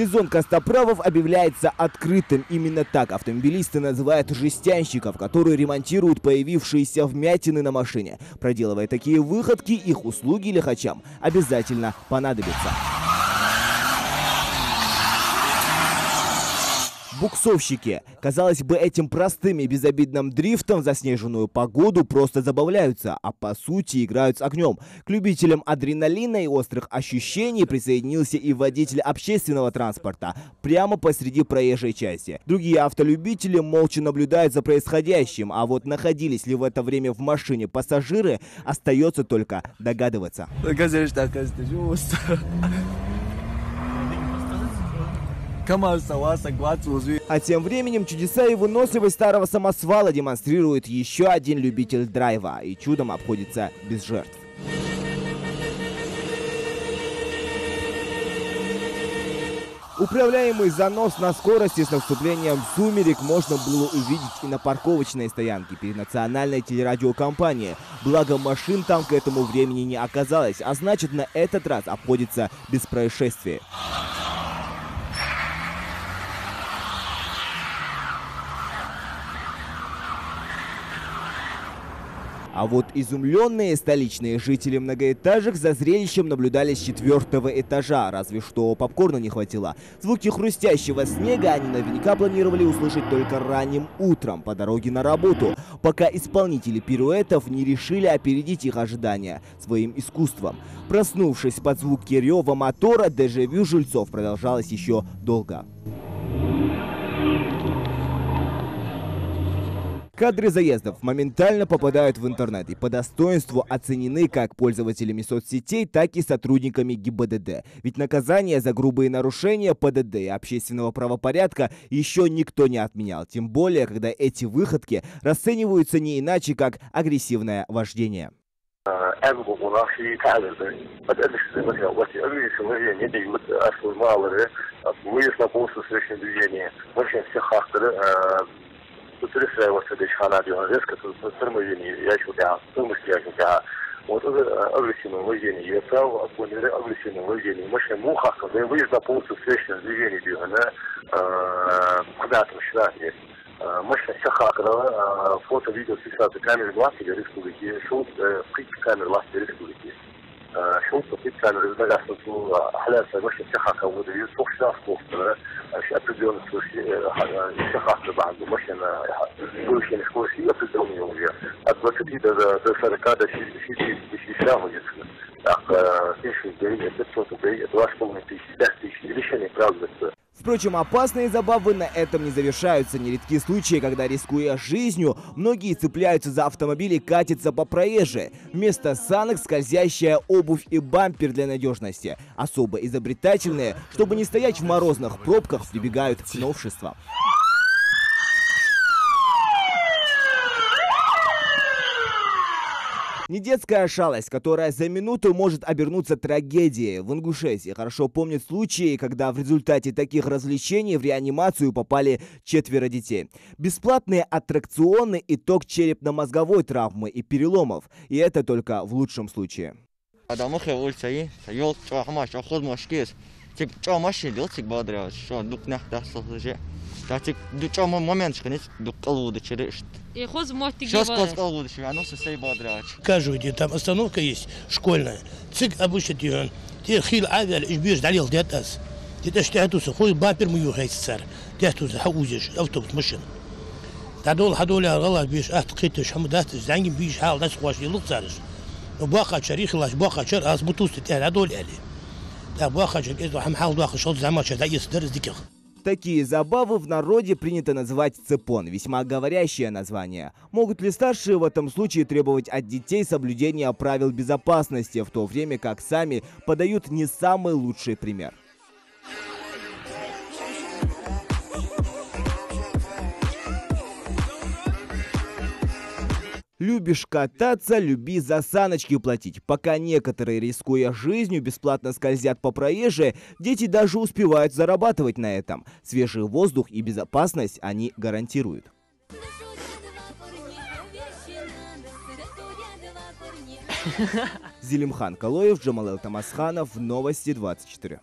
Сезон костоправов объявляется открытым. Именно так автомобилисты называют жестянщиков, которые ремонтируют появившиеся вмятины на машине. Проделывая такие выходки, их услуги лихачам обязательно понадобятся. Буксовщики, казалось бы, этим простым и безобидным дрифтом в заснеженную погоду просто забавляются, а по сути играют с огнем. К любителям адреналина и острых ощущений присоединился и водитель общественного транспорта прямо посреди проезжей части. Другие автолюбители молча наблюдают за происходящим, а вот находились ли в это время в машине пассажиры, остается только догадываться. А тем временем чудеса и выносливость старого самосвала демонстрирует еще один любитель драйва и чудом обходится без жертв. Управляемый занос на скорости с наступлением сумерек можно было увидеть и на парковочной стоянке перед национальной телерадиокомпанией. Благо машин там к этому времени не оказалось, а значит на этот раз обходится без происшествий. А вот изумленные столичные жители многоэтажек за зрелищем наблюдали с 4-го этажа, разве что попкорна не хватило. Звуки хрустящего снега они наверняка планировали услышать только ранним утром по дороге на работу, пока исполнители пируэтов не решили опередить их ожидания своим искусством. Проснувшись под звуки рева мотора, дежавю жильцов продолжалось еще долго. Кадры заездов моментально попадают в интернет и по достоинству оценены как пользователями соцсетей, так и сотрудниками ГИБДД. Ведь наказание за грубые нарушения ПДД и общественного правопорядка еще никто не отменял. Тем более, когда эти выходки расцениваются не иначе, как агрессивное вождение. Вот агрессивное вождение, я право отклонили агрессивное вождение. Машина муха, когда выезд на полностью встречное движение, она куда-то начинает. Машина сяха, когда фото, видео, фиксация камеры власти республики, шоу камеры власти республики. شوف كان البلاغ حالات مش الشخص هو اللي يصف شخص أبدون الشخص بعد مش أنا يقول شيء نشكر شيء أبدون يوميا أبغى تزيد الشركات شيء شافوا جسنا إيش جاي تبصر جاي توصل من تيجي ليش أنا براوزت. Впрочем, опасные забавы на этом не завершаются. Нередки случаи, когда, рискуя жизнью, многие цепляются за автомобили и катятся по проезжей. Вместо санок скользящая обувь и бампер для надежности. Особо изобретательные, чтобы не стоять в морозных пробках, прибегают к новшествам. Не детская шалость, которая за минуту может обернуться трагедией. В Ингушетии хорошо помнят случаи, когда в результате таких развлечений в реанимацию попали 4 детей. Бесплатные аттракционы – итог черепно-мозговой травмы и переломов. И это только в лучшем случае. Каждый день там остановка есть школьная. Цик обычно делают. Те хил авиал избежь далил детас. Те что это сухой бампер мою хайцар. Те что заузишь автобус машина. Тадол хадоля غلا بيش أتقيتش حمدات زعيم بيش حال ناس خوش يلقصارش. وباقة شريخ لاش باقة شر أزبطوس تتهل هدول عليه. تا باقة شر إذا هم حال باقة شرط زعما شر دايس درس ديكه. Такие забавы в народе принято называть цепон, весьма говорящее название. Могут ли старшие в этом случае требовать от детей соблюдения правил безопасности, в то время как сами подают не самый лучший пример? Любишь кататься, люби за саночки платить. Пока некоторые, рискуя жизнью, бесплатно скользят по проезжей, дети даже успевают зарабатывать на этом. Свежий воздух и безопасность они гарантируют. Зелимхан Калоев, Джамал Тамасханов, Новости 24.